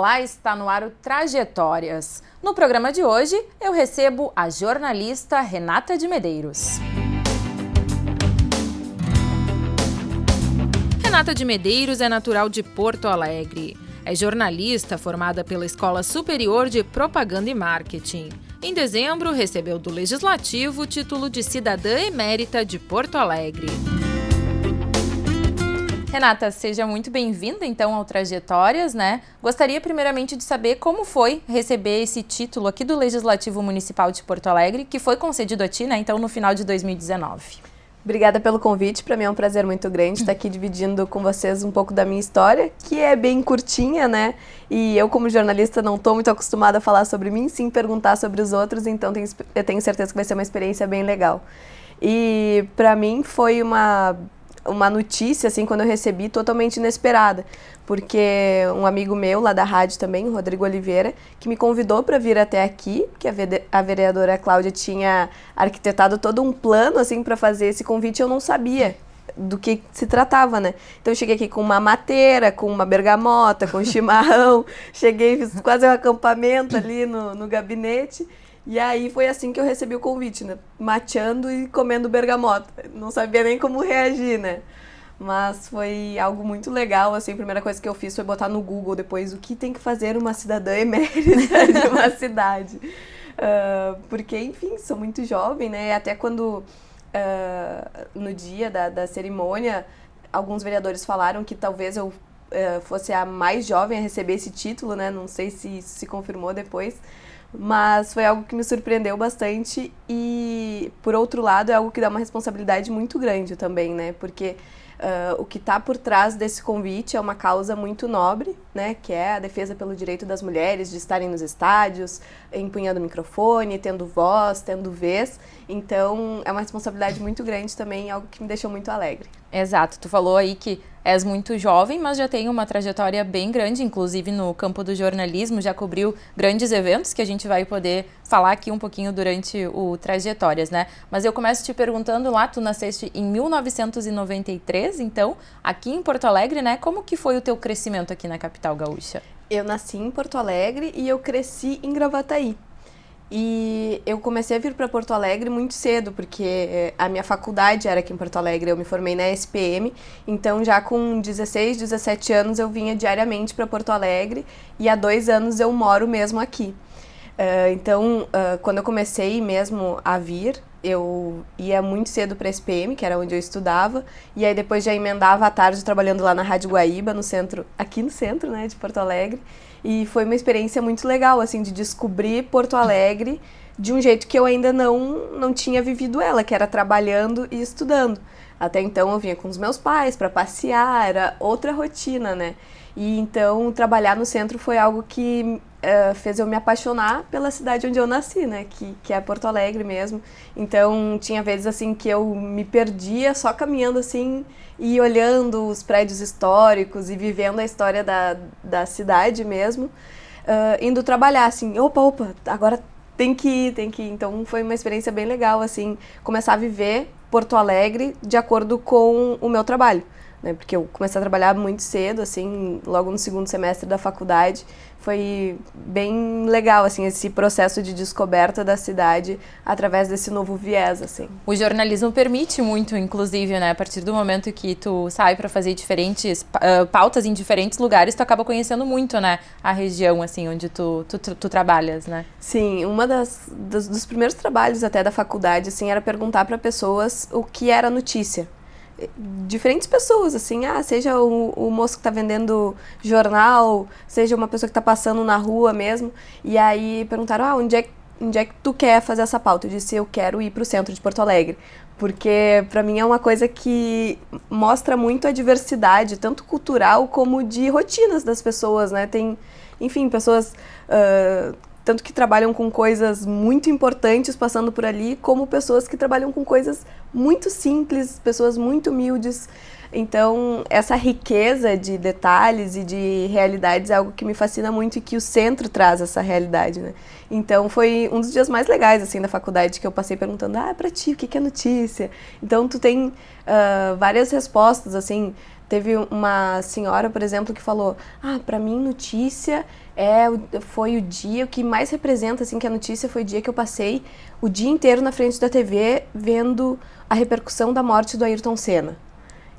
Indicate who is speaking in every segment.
Speaker 1: Olá, está no ar o Trajetórias. No programa de hoje, eu recebo a jornalista Renata de Medeiros. Renata de Medeiros é natural de Porto Alegre. É jornalista formada pela Escola Superior de Propaganda e Marketing. Em dezembro, recebeu do Legislativo o título de Cidadã Emérita de Porto Alegre. Renata, seja muito bem-vinda, então, ao Trajetórias, né? Gostaria, primeiramente, de saber como foi receber esse título aqui do Legislativo Municipal de Porto Alegre, que foi concedido a ti, né, então, no final de 2019.
Speaker 2: Obrigada pelo convite, para mim é um prazer muito grande estar aqui dividindo com vocês um pouco da minha história, que é bem curtinha, né? E eu, como jornalista, não estou muito acostumada a falar sobre mim, sim perguntar sobre os outros, então eu tenho certeza que vai ser uma experiência bem legal. E para mim foi uma notícia, assim, quando eu recebi, totalmente inesperada, porque um amigo meu lá da rádio também, o Rodrigo Oliveira, que me convidou para vir até aqui, que a vereadora Cláudia tinha arquitetado todo um plano, assim, para fazer esse convite, eu não sabia do que se tratava, né? Então eu cheguei aqui com uma mateira, com uma bergamota, com chimarrão, cheguei, fiz quase um acampamento ali no gabinete. E aí foi assim que eu recebi o convite, né? Mateando e comendo bergamota. Não sabia nem como reagir, né? Mas foi algo muito legal, assim, a primeira coisa que eu fiz foi botar no Google depois o que tem que fazer uma cidadã emérita de uma cidade. Porque, enfim, sou muito jovem, né? Até quando, no dia da cerimônia, alguns vereadores falaram que talvez eu fosse a mais jovem a receber esse título, né? Não sei se isso se confirmou depois. Mas foi algo que me surpreendeu bastante e, por outro lado, é algo que dá uma responsabilidade muito grande também, né? Porque o que está por trás desse convite é uma causa muito nobre, né? Que é a defesa pelo direito das mulheres de estarem nos estádios, empunhando o microfone, tendo voz, tendo vez. Então, é uma responsabilidade muito grande também, algo que me deixou muito alegre.
Speaker 1: Exato, tu falou aí que és muito jovem, mas já tem uma trajetória bem grande, inclusive no campo do jornalismo, já cobriu grandes eventos que a gente vai poder falar aqui um pouquinho durante o Trajetórias, né? Mas eu começo te perguntando lá, tu nasceste em 1993, então, aqui em Porto Alegre, né? Como que foi o teu crescimento aqui na capital gaúcha?
Speaker 2: Eu nasci em Porto Alegre e eu cresci em Gravataí. E eu comecei a vir para Porto Alegre muito cedo, porque a minha faculdade era aqui em Porto Alegre, eu me formei na SPM, então já com 16, 17 anos eu vinha diariamente para Porto Alegre e há 2 anos eu moro mesmo aqui. Então, quando eu comecei mesmo a vir, eu ia muito cedo para a SPM, que era onde eu estudava, e aí depois já emendava à tarde trabalhando lá na Rádio Guaíba, no centro, aqui no centro, né, de Porto Alegre. E foi uma experiência muito legal, assim, de descobrir Porto Alegre de um jeito que eu ainda não tinha vivido ela, que era trabalhando e estudando. Até então eu vinha com os meus pais para passear, era outra rotina, né? E então trabalhar no centro foi algo que fez eu me apaixonar pela cidade onde eu nasci, né? Que é Porto Alegre mesmo. Então tinha vezes assim que eu me perdia só caminhando assim e olhando os prédios históricos e vivendo a história da cidade mesmo, indo trabalhar assim, opa, agora tem que ir. Então foi uma experiência bem legal, assim, começar a viver Porto Alegre de acordo com o meu trabalho, né? Porque eu comecei a trabalhar muito cedo, assim, logo no segundo semestre da faculdade. Foi bem legal, assim, esse processo de descoberta da cidade através desse novo viés, assim.
Speaker 1: O jornalismo permite muito, inclusive, né? A partir do momento que tu sai para fazer diferentes pautas em diferentes lugares, tu acaba conhecendo muito, né? A região, assim, onde tu trabalhas, né?
Speaker 2: Sim, dos primeiros trabalhos até da faculdade, assim, era perguntar para pessoas o que era notícia. Diferentes pessoas, assim, seja o moço que está vendendo jornal, seja uma pessoa que está passando na rua mesmo, e aí perguntaram, onde é que tu quer fazer essa pauta? Eu disse, eu quero ir para o centro de Porto Alegre, porque para mim é uma coisa que mostra muito a diversidade, tanto cultural como de rotinas das pessoas, né? Tem, enfim, pessoas tanto que trabalham com coisas muito importantes passando por ali, como pessoas que trabalham com coisas muito simples, pessoas muito humildes. Então, essa riqueza de detalhes e de realidades é algo que me fascina muito e que o centro traz essa realidade, né? Então, foi um dos dias mais legais, assim, da faculdade, que eu passei perguntando, pra ti, o que é notícia? Então, tu tem várias respostas, assim. Teve uma senhora, por exemplo, que falou, pra mim notícia Foi o dia que mais representa, assim, que a notícia foi o dia que eu passei o dia inteiro na frente da TV vendo a repercussão da morte do Ayrton Senna.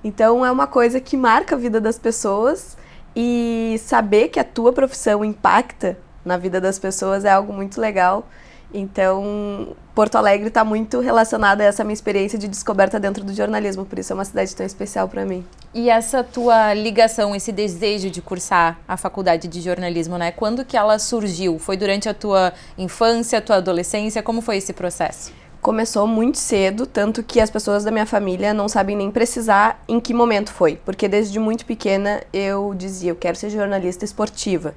Speaker 2: Então é uma coisa que marca a vida das pessoas e saber que a tua profissão impacta na vida das pessoas é algo muito legal. Então, Porto Alegre está muito relacionada a essa minha experiência de descoberta dentro do jornalismo, por isso é uma cidade tão especial para mim.
Speaker 1: E essa tua ligação, esse desejo de cursar a faculdade de jornalismo, né? Quando que ela surgiu? Foi durante a tua infância, a tua adolescência? Como foi esse processo?
Speaker 2: Começou muito cedo, tanto que as pessoas da minha família não sabem nem precisar em que momento foi, porque desde muito pequena eu dizia, eu quero ser jornalista esportiva.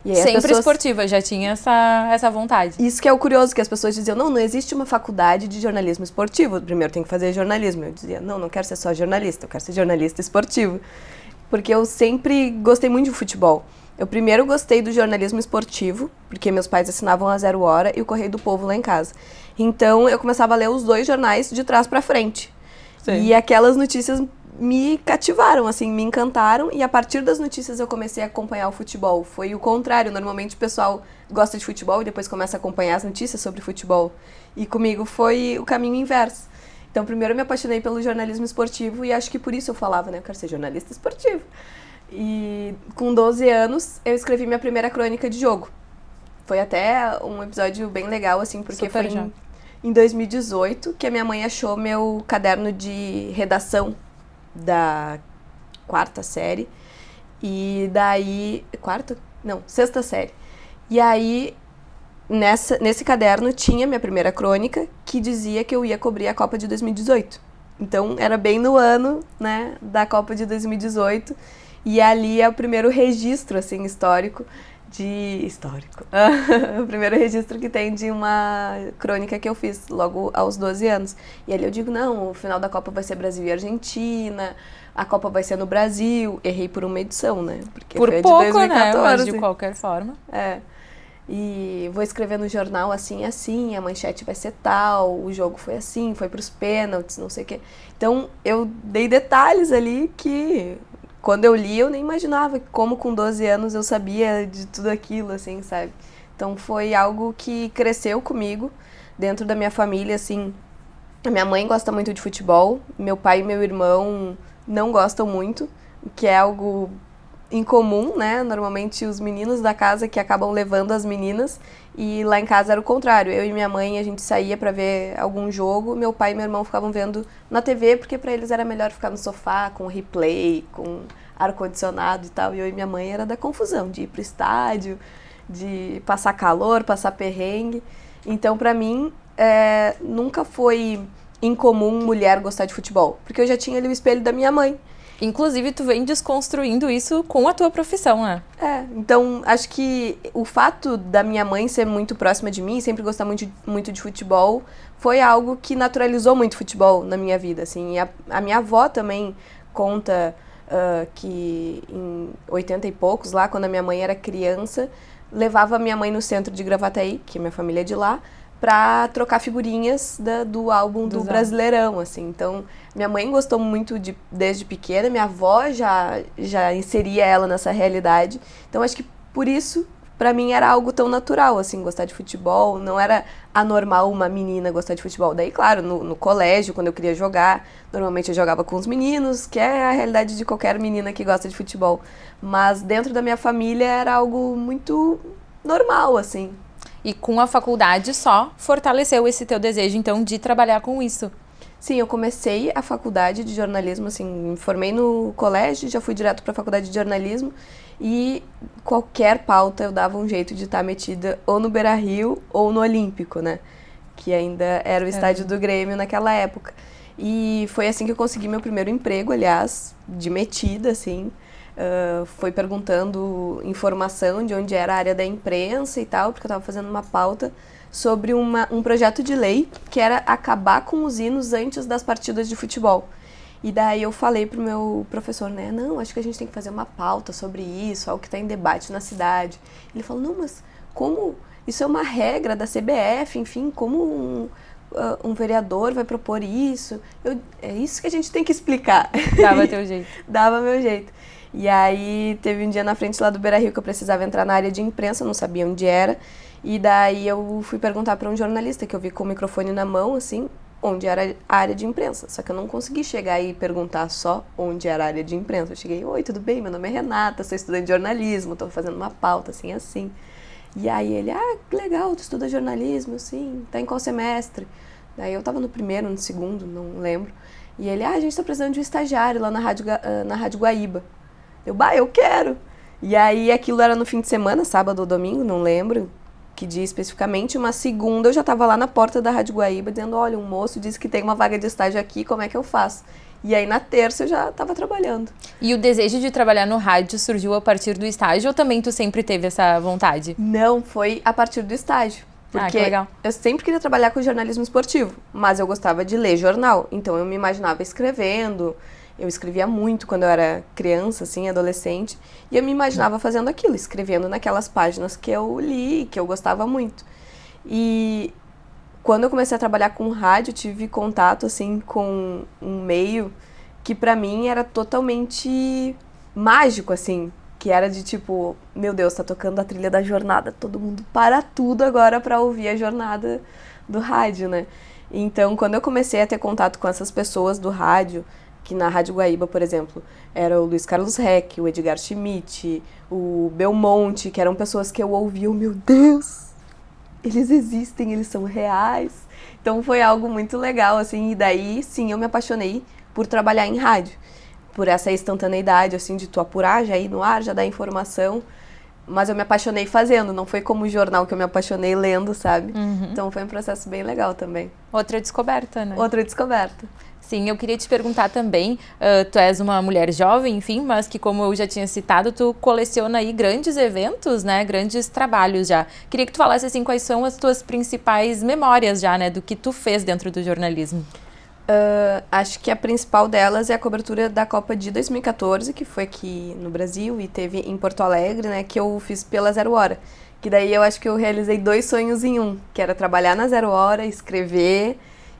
Speaker 2: E aí
Speaker 1: sempre esportiva, já tinha essa vontade.
Speaker 2: Isso que é o curioso, que as pessoas diziam, não existe uma faculdade de jornalismo esportivo, primeiro tem que fazer jornalismo. Eu dizia, não quero ser só jornalista, eu quero ser jornalista esportivo. Porque eu sempre gostei muito de futebol. Eu primeiro gostei do jornalismo esportivo, porque meus pais assinavam a Zero Hora e o Correio do Povo lá em casa. Então eu começava a ler os dois jornais de trás para frente. Sim. E aquelas notícias me cativaram, assim, me encantaram, e a partir das notícias eu comecei a acompanhar o futebol. Foi o contrário, normalmente o pessoal gosta de futebol e depois começa a acompanhar as notícias sobre futebol. E comigo foi o caminho inverso. Então primeiro eu me apaixonei pelo jornalismo esportivo e acho que por isso eu falava, né, eu quero ser jornalista esportivo. E com 12 anos eu escrevi minha primeira crônica de jogo. Foi até um episódio bem legal, assim, porque
Speaker 1: super
Speaker 2: foi em 2018 que a minha mãe achou meu caderno de redação da quarta série, e daí... sexta série. E aí, nesse caderno tinha minha primeira crônica, que dizia que eu ia cobrir a Copa de 2018. Então, era bem no ano, né, da Copa de 2018, e ali é o primeiro registro, assim, histórico. O primeiro registro que tem de uma crônica que eu fiz logo aos 12 anos. E ali eu digo, não, o final da Copa vai ser Brasil e Argentina, a Copa vai ser no Brasil. Errei por uma edição, né? Porque
Speaker 1: por
Speaker 2: foi
Speaker 1: pouco,
Speaker 2: de 2014.
Speaker 1: né? Mas de qualquer forma.
Speaker 2: E vou escrever no jornal assim, a manchete vai ser tal, o jogo foi assim, foi pros pênaltis, não sei o quê. Então, eu dei detalhes ali que... Quando eu li, eu nem imaginava como com 12 anos eu sabia de tudo aquilo, assim, sabe? Então foi algo que cresceu comigo, dentro da minha família, assim. A minha mãe gosta muito de futebol, meu pai e meu irmão não gostam muito, que é algo incomum, né? Normalmente os meninos da casa que acabam levando as meninas, e lá em casa era o contrário. Eu e minha mãe, a gente saía pra ver algum jogo, meu pai e meu irmão ficavam vendo na TV, porque pra eles era melhor ficar no sofá, com replay, com ar-condicionado e tal. E eu e minha mãe era da confusão, de ir pro estádio, de passar calor, passar perrengue. Então, pra mim, nunca foi incomum mulher gostar de futebol, porque eu já tinha ali o espelho da minha mãe.
Speaker 1: Inclusive, tu vem desconstruindo isso com a tua profissão, né?
Speaker 2: Então, acho que o fato da minha mãe ser muito próxima de mim, sempre gostar muito de futebol, foi algo que naturalizou muito futebol na minha vida, assim. E a minha avó também conta que em 80 e poucos, lá, quando a minha mãe era criança, levava a minha mãe no centro de Gravataí, que minha família é de lá, pra trocar figurinhas do álbum do Brasileirão, assim. Então, minha mãe gostou muito desde pequena, minha avó já inseria ela nessa realidade. Então, acho que por isso, pra mim, era algo tão natural, assim, gostar de futebol. Não era anormal uma menina gostar de futebol. Daí, claro, no colégio, quando eu queria jogar, normalmente eu jogava com os meninos, que é a realidade de qualquer menina que gosta de futebol. Mas dentro da minha família era algo muito normal, assim.
Speaker 1: E com a faculdade só fortaleceu esse teu desejo, então, de trabalhar com isso.
Speaker 2: Sim, eu comecei a faculdade de jornalismo, assim, me formei no colégio, já fui direto para a faculdade de jornalismo, e qualquer pauta eu dava um jeito de estar metida ou no Beira-Rio ou no Olímpico, né? Que ainda era o estádio do Grêmio naquela época. E foi assim que eu consegui meu primeiro emprego, aliás, de metida, assim. Foi perguntando informação de onde era a área da imprensa e tal, porque eu estava fazendo uma pauta sobre um projeto de lei que era acabar com os hinos antes das partidas de futebol. E daí eu falei pro meu professor, né, não, acho que a gente tem que fazer uma pauta sobre isso, algo que está em debate na cidade. Ele falou, não, mas como isso é uma regra da CBF, enfim, como um vereador vai propor isso. É isso que a gente tem que explicar.
Speaker 1: Dava teu jeito.
Speaker 2: Dava meu jeito. E aí teve um dia na frente lá do Beira-Rio que eu precisava entrar na área de imprensa, não sabia onde era. E daí eu fui perguntar para um jornalista que eu vi com o microfone na mão, assim, onde era a área de imprensa. Só que eu não consegui chegar e perguntar só onde era a área de imprensa. Eu cheguei, oi, tudo bem? Meu nome é Renata, sou estudante de jornalismo, estou fazendo uma pauta, assim, assim. E aí ele, que legal, tu estuda jornalismo, assim, tá em qual semestre? Daí eu tava no primeiro, no segundo, não lembro. E ele, a gente tá precisando de um estagiário lá na Rádio Guaíba. Eu quero! E aí aquilo era no fim de semana, sábado ou domingo, não lembro que dia especificamente. Uma segunda eu já tava lá na porta da Rádio Guaíba dizendo, olha, um moço disse que tem uma vaga de estágio aqui, como é que eu faço? E aí na terça eu já tava trabalhando.
Speaker 1: E o desejo de trabalhar no rádio surgiu a partir do estágio ou também tu sempre teve essa vontade?
Speaker 2: Não, foi a partir do estágio. Porque
Speaker 1: que legal.
Speaker 2: Eu sempre queria trabalhar com jornalismo esportivo, mas eu gostava de ler jornal, então eu me imaginava escrevendo. Eu escrevia muito quando eu era criança, assim, adolescente, e eu me imaginava fazendo aquilo, escrevendo naquelas páginas que eu li, que eu gostava muito. E quando eu comecei a trabalhar com rádio, tive contato, assim, com um meio que pra mim era totalmente mágico, assim, que era de tipo, meu Deus, tá tocando a trilha da jornada, todo mundo para tudo agora pra ouvir a jornada do rádio, né? Então, quando eu comecei a ter contato com essas pessoas do rádio, que na Rádio Guaíba, por exemplo, era o Luiz Carlos Reck, o Edgar Schmidt, o Belmonte, que eram pessoas que eu ouvia, meu Deus, eles existem, eles são reais. Então foi algo muito legal, assim, e daí sim eu me apaixonei por trabalhar em rádio, por essa instantaneidade, assim, de tu apurar, já ir no ar, já dar informação, mas eu me apaixonei fazendo, não foi como o jornal que eu me apaixonei lendo, sabe? Então foi um processo bem legal também.
Speaker 1: Outra descoberta, né?
Speaker 2: Outra descoberta.
Speaker 1: Sim, eu queria te perguntar também, tu és uma mulher jovem, enfim, mas que como eu já tinha citado, tu coleciona aí grandes eventos, né, grandes trabalhos já. Queria que tu falasse assim, quais são as tuas principais memórias já, né, do que tu fez dentro do jornalismo.
Speaker 2: Acho que a principal delas é a cobertura da Copa de 2014, que foi aqui no Brasil e teve em Porto Alegre, né, que eu fiz pela Zero Hora. Que daí eu acho que eu realizei 2 sonhos em um, que era trabalhar na Zero Hora, escrever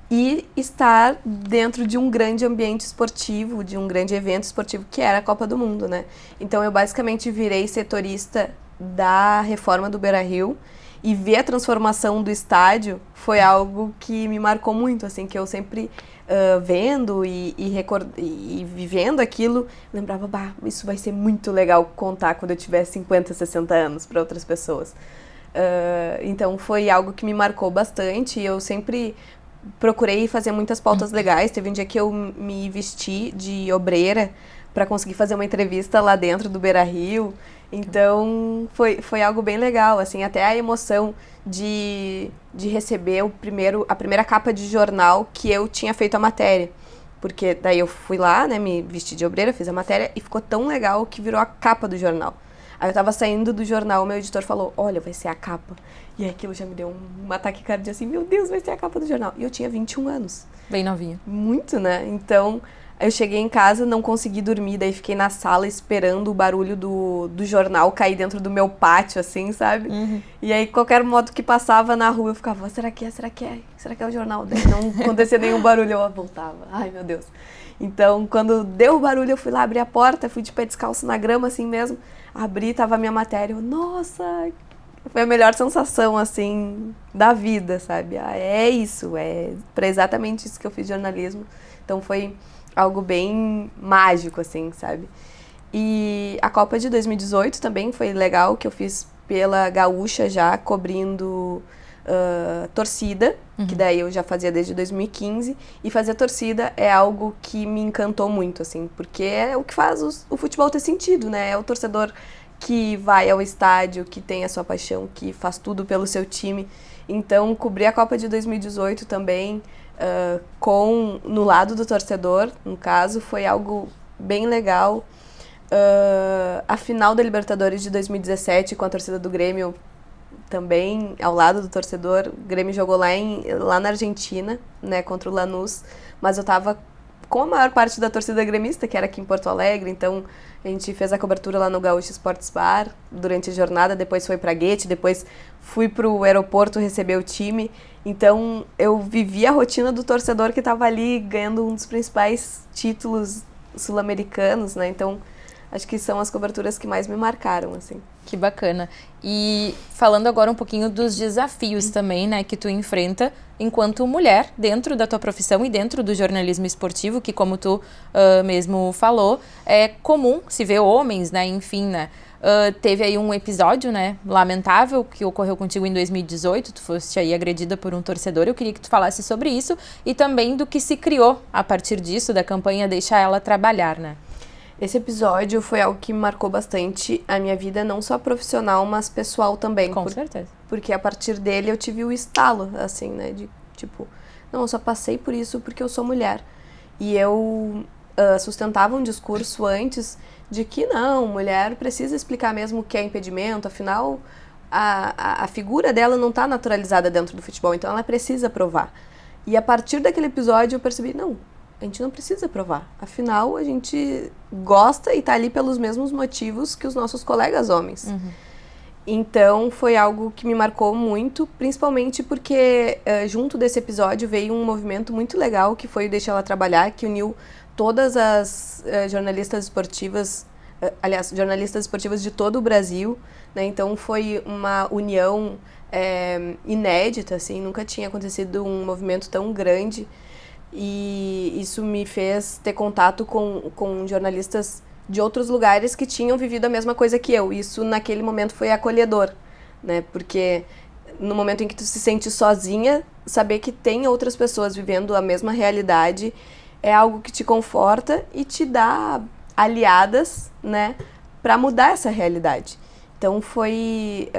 Speaker 2: e estar dentro de um grande ambiente esportivo, de um grande evento esportivo, que era a Copa do Mundo, né? Então eu basicamente virei setorista da reforma do Beira-Rio e ver a transformação do estádio foi algo que me marcou muito, assim, que eu sempre vendo e vivendo aquilo, lembrava, isso vai ser muito legal contar quando eu tiver 50, 60 anos para outras pessoas. Então foi algo que me marcou bastante e eu sempre procurei fazer muitas pautas legais. Teve um dia que eu me vesti de obreira para conseguir fazer uma entrevista lá dentro do Beira-Rio. Então, foi algo bem legal, assim, até a emoção de receber a primeira capa de jornal que eu tinha feito a matéria. Porque daí eu fui lá, né, me vesti de obreira, fiz a matéria e ficou tão legal que virou a capa do jornal. Aí eu tava saindo do jornal, meu editor falou, olha, vai ser a capa. E aquilo já me deu um ataque cardíaco assim, meu Deus, vai ser a capa do jornal. E eu tinha 21 anos.
Speaker 1: Bem novinha.
Speaker 2: Muito, né? Então, eu cheguei em casa, não consegui dormir, daí fiquei na sala esperando o barulho do jornal cair dentro do meu pátio, assim, sabe? E aí, qualquer moto que passava na rua, eu ficava, será que é? Será que é? Será que é o jornal? Daí não acontecia nenhum barulho, eu voltava. Ai, meu Deus. Então, quando deu o barulho, eu fui lá abrir a porta, fui de pé descalço na grama, assim mesmo. Abri, tava a minha matéria, eu, nossa, foi a melhor sensação, assim, da vida, sabe? É isso, é pra exatamente isso que eu fiz jornalismo. Então foi algo bem mágico, assim, sabe? E a Copa de 2018 também foi legal, que eu fiz pela Gaúcha já, cobrindo torcida, que daí eu já fazia desde 2015, e fazer torcida é algo que me encantou muito, assim, porque é o que faz o futebol ter sentido, né? É o torcedor que vai ao estádio, que tem a sua paixão, que faz tudo pelo seu time. Então, cobrir a Copa de 2018 também, no lado do torcedor, no caso, foi algo bem legal. A final da Libertadores de 2017 com a torcida do Grêmio, também ao lado do torcedor. O Grêmio jogou lá na Argentina, né, contra o Lanús, mas eu tava com a maior parte da torcida gremista, que era aqui em Porto Alegre. Então a gente fez a cobertura lá no Gaúcho Sports Bar durante a jornada, depois foi para Guete, depois fui para o aeroporto receber o time. Então eu vivi a rotina do torcedor que estava ali ganhando um dos principais títulos sul-americanos, né? Então acho que são as coberturas que mais me marcaram, assim.
Speaker 1: Que bacana. E falando agora um pouquinho dos desafios também, né, que tu enfrenta enquanto mulher dentro da tua profissão e dentro do jornalismo esportivo, que como tu mesmo falou, é comum se ver homens, né, enfim, né. Teve aí um episódio, né, lamentável que ocorreu contigo em 2018, tu foste aí agredida por um torcedor. Eu queria que tu falasse sobre isso e também do que se criou a partir disso, da campanha Deixa Ela Trabalhar, né.
Speaker 2: Esse episódio foi algo que marcou bastante a minha vida, não só profissional, mas pessoal também.
Speaker 1: Com certeza.
Speaker 2: Porque a partir dele eu tive o estalo, assim, né? De tipo, não, eu só passei por isso porque eu sou mulher. E eu sustentava um discurso antes de que não, mulher precisa explicar mesmo o que é impedimento, afinal a figura dela não está naturalizada dentro do futebol, então ela precisa provar. E a partir daquele episódio eu percebi, não, a gente não precisa provar. Afinal, a gente gosta e está ali pelos mesmos motivos que os nossos colegas homens. Uhum. Então, foi algo que me marcou muito, principalmente porque junto desse episódio veio um movimento muito legal, que foi o Deixa Ela Trabalhar, que uniu todas as jornalistas esportivas, jornalistas esportivas de todo o Brasil, né? Então, foi uma união inédita, assim, nunca tinha acontecido um movimento tão grande. E isso me fez ter contato com jornalistas de outros lugares que tinham vivido a mesma coisa que eu. Isso, naquele momento, foi acolhedor, né? Porque no momento em que tu se sente sozinha, saber que tem outras pessoas vivendo a mesma realidade é algo que te conforta e te dá aliadas, né, para mudar essa realidade. Então, foi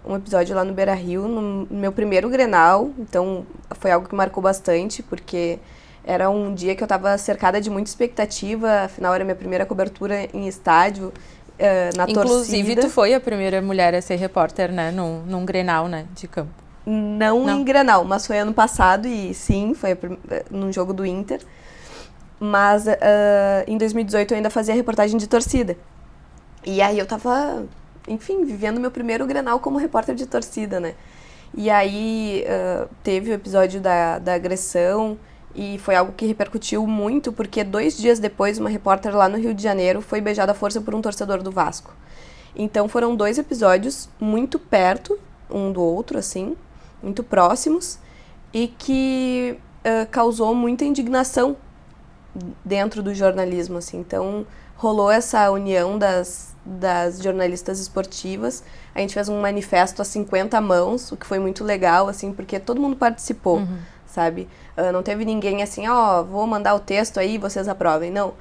Speaker 2: um episódio lá no Beira-Rio, no meu primeiro Grenal. Então, foi algo que marcou bastante, porque era um dia que eu estava cercada de muita expectativa. Afinal, era minha primeira cobertura em estádio, na torcida.
Speaker 1: Inclusive, tu foi a primeira mulher a ser repórter, né, num Grenal, né, de campo.
Speaker 2: Não em Grenal, mas foi ano passado e sim, foi num jogo do Inter. Mas em 2018 eu ainda fazia reportagem de torcida. E aí eu tava, enfim, vivendo meu primeiro Grenal como repórter de torcida, né? E aí teve o episódio da agressão e foi algo que repercutiu muito, porque 2 dias depois uma repórter lá no Rio de Janeiro foi beijada à força por um torcedor do Vasco. Então foram 2 episódios muito perto um do outro, assim, muito próximos, e que causou muita indignação dentro do jornalismo, assim. Então rolou essa união das jornalistas esportivas. A gente fez um manifesto a 50 mãos, o que foi muito legal, assim, porque todo mundo participou, sabe? Não teve ninguém assim, vou mandar o texto aí, vocês aprovem. Não.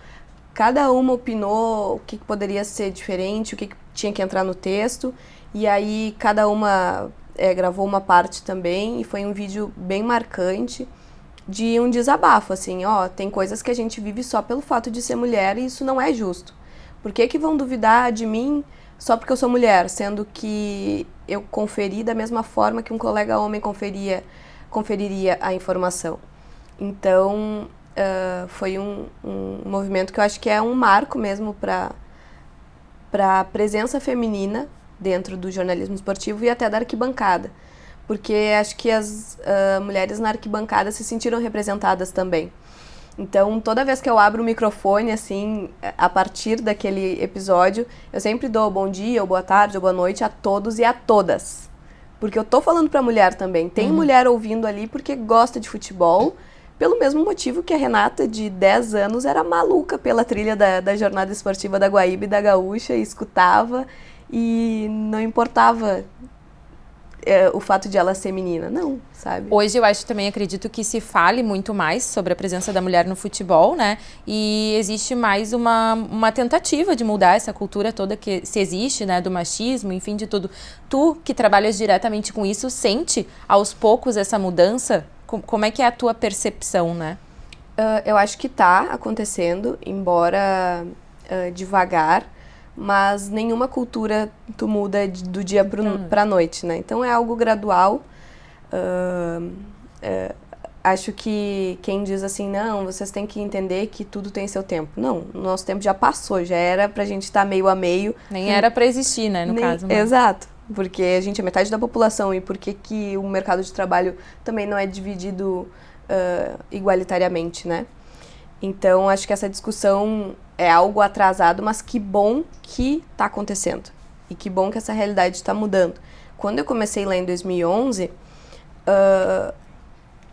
Speaker 2: Cada uma opinou o que poderia ser diferente, o que tinha que entrar no texto, e aí cada uma gravou uma parte também, e foi um vídeo bem marcante de um desabafo, assim, tem coisas que a gente vive só pelo fato de ser mulher e isso não é justo. Por que vão duvidar de mim só porque eu sou mulher, sendo que eu conferi da mesma forma que um colega homem conferiria a informação? Então, foi um movimento que eu acho que é um marco mesmo para a presença feminina dentro do jornalismo esportivo e até da arquibancada. Porque acho que as mulheres na arquibancada se sentiram representadas também. Então, toda vez que eu abro o microfone, assim, a partir daquele episódio, eu sempre dou bom dia, ou boa tarde, ou boa noite a todos e a todas. Porque eu tô falando pra mulher também. Tem mulher ouvindo ali porque gosta de futebol, pelo mesmo motivo que a Renata, de 10 anos, era maluca pela trilha da jornada esportiva da Guaíba e da Gaúcha, e escutava, e não importava o fato de ela ser menina, não, sabe?
Speaker 1: Hoje eu também acredito que se fale muito mais sobre a presença da mulher no futebol, né? E existe mais uma tentativa de mudar essa cultura toda que se existe, né? Do machismo, enfim, de tudo. Tu, que trabalhas diretamente com isso, sente aos poucos essa mudança? Como é que é a tua percepção, né?
Speaker 2: Eu acho que tá acontecendo, embora devagar, mas nenhuma cultura tu muda do dia para a noite, né? Então é algo gradual. acho que quem diz assim, não, vocês têm que entender que tudo tem seu tempo. Não, o nosso tempo já passou, já era pra gente estar meio a meio.
Speaker 1: Nem era pra existir, né, no caso. Mas...
Speaker 2: Exato, porque a gente é metade da população e por que o mercado de trabalho também não é dividido igualitariamente, né? Então, acho que essa discussão é algo atrasado, mas que bom que está acontecendo. E que bom que essa realidade está mudando. Quando eu comecei lá em 2011,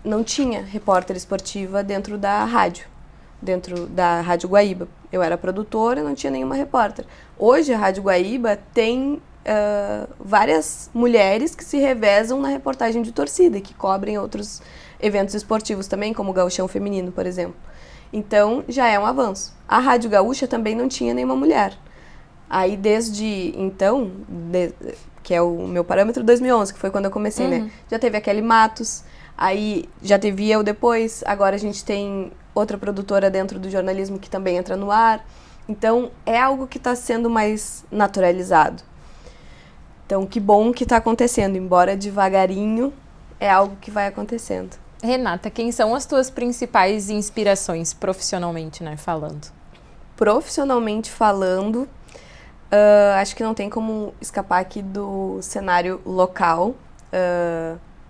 Speaker 2: não tinha repórter esportiva dentro da Rádio Guaíba. Eu era produtora, não tinha nenhuma repórter. Hoje, a Rádio Guaíba tem várias mulheres que se revezam na reportagem de torcida, que cobrem outros eventos esportivos também, como o Gauchão Feminino, por exemplo. Então, já é um avanço. A Rádio Gaúcha também não tinha nenhuma mulher. Aí, desde então, que é o meu parâmetro, 2011, que foi quando eu comecei, né? Já teve a Kelly Matos, aí já teve eu depois, agora a gente tem outra produtora dentro do jornalismo que também entra no ar. Então, é algo que está sendo mais naturalizado. Então, que bom que está acontecendo, embora devagarinho, é algo que vai acontecendo.
Speaker 1: Renata, quem são as tuas principais inspirações, profissionalmente, né, falando?
Speaker 2: Profissionalmente falando, acho que não tem como escapar aqui do cenário local.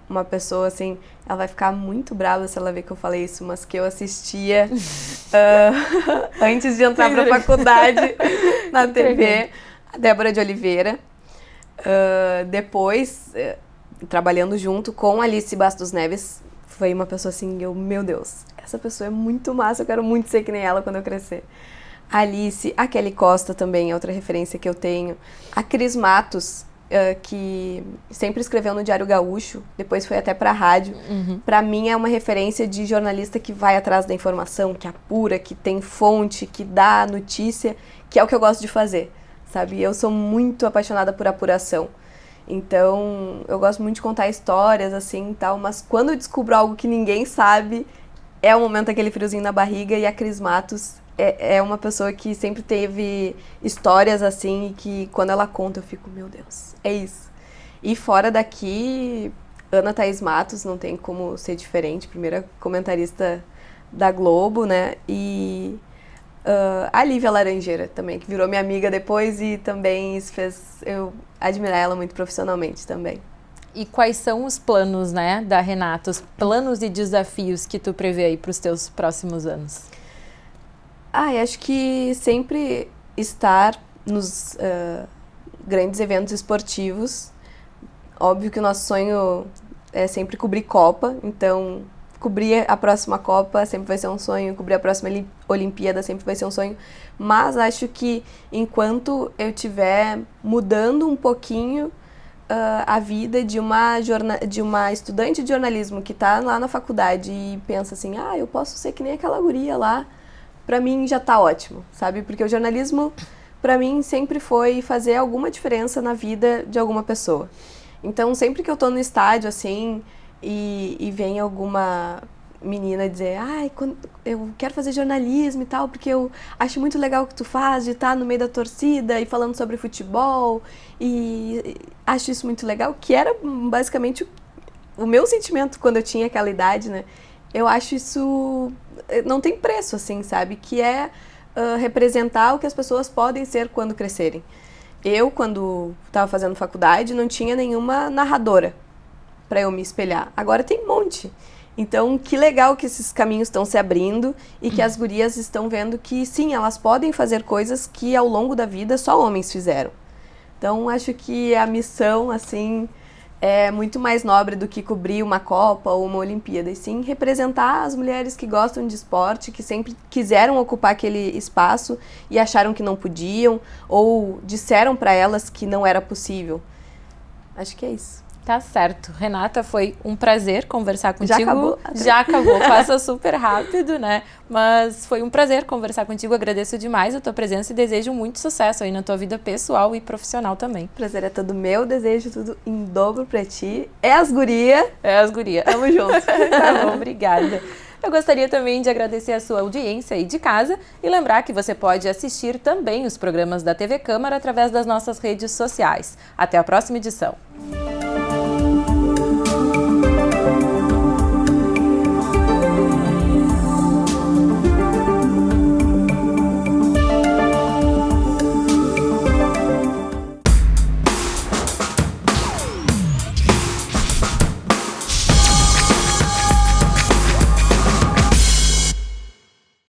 Speaker 2: Uma pessoa, assim, ela vai ficar muito brava se ela ver que eu falei isso, mas que eu assistia antes de entrar para a faculdade na TV, a Débora de Oliveira. Depois, trabalhando junto com Alice Bastos Neves, foi uma pessoa assim, meu Deus, essa pessoa é muito massa, eu quero muito ser que nem ela quando eu crescer. A Alice, a Kelly Costa também é outra referência que eu tenho. A Cris Matos, que sempre escreveu no Diário Gaúcho, depois foi até pra rádio. Pra mim é uma referência de jornalista que vai atrás da informação, que apura, que tem fonte, que dá notícia, que é o que eu gosto de fazer, sabe? Eu sou muito apaixonada por apuração. Então, eu gosto muito de contar histórias, assim, e tal, mas quando eu descubro algo que ninguém sabe, é o momento daquele friozinho na barriga, e a Cris Matos é uma pessoa que sempre teve histórias, assim, e que quando ela conta eu fico, meu Deus, é isso. E fora daqui, Ana Thaís Matos, não tem como ser diferente, primeira comentarista da Globo, né, e... a Lívia Laranjeira também, que virou minha amiga depois e também isso fez eu admirar ela muito profissionalmente também.
Speaker 1: E quais são os planos, né, da Renata, os planos e desafios que tu prevê aí para os teus próximos anos?
Speaker 2: Acho que sempre estar nos grandes eventos esportivos. Óbvio que o nosso sonho é sempre cobrir Copa, então... Cobrir a próxima Copa sempre vai ser um sonho, cobrir a próxima Olimpíada sempre vai ser um sonho, mas acho que enquanto eu estiver mudando um pouquinho a vida de uma estudante de jornalismo que está lá na faculdade e pensa assim, eu posso ser que nem aquela guria lá, para mim já está ótimo, sabe? Porque o jornalismo, para mim, sempre foi fazer alguma diferença na vida de alguma pessoa. Então, sempre que eu estou no estádio, assim... E vem alguma menina dizer, eu quero fazer jornalismo e tal, porque eu acho muito legal o que tu faz, de estar no meio da torcida e falando sobre futebol, e acho isso muito legal, que era basicamente o meu sentimento quando eu tinha aquela idade, né? Eu acho isso, não tem preço, assim, sabe? Que é representar o que as pessoas podem ser quando crescerem. Eu, quando estava fazendo faculdade, não tinha nenhuma narradora para eu me espelhar. Agora tem um monte. Então, que legal que esses caminhos estão se abrindo e que as gurias estão vendo que, sim, elas podem fazer coisas que, ao longo da vida, só homens fizeram. Então, acho que a missão, assim, é muito mais nobre do que cobrir uma Copa ou uma Olimpíada, e sim representar as mulheres que gostam de esporte, que sempre quiseram ocupar aquele espaço e acharam que não podiam, ou disseram para elas que não era possível. Acho que é isso.
Speaker 1: Tá certo. Renata, foi um prazer conversar contigo.
Speaker 2: Já acabou?
Speaker 1: Já acabou, passa super rápido, né? Mas foi um prazer conversar contigo, agradeço demais a tua presença e desejo muito sucesso aí na tua vida pessoal e profissional também.
Speaker 2: Prazer é todo meu, desejo tudo em dobro pra ti. É as guria.
Speaker 1: É as guria.
Speaker 2: Tamo junto.
Speaker 1: Tá bom, obrigada. Eu gostaria também de agradecer a sua audiência aí de casa e lembrar que você pode assistir também os programas da TV Câmara através das nossas redes sociais. Até a próxima edição.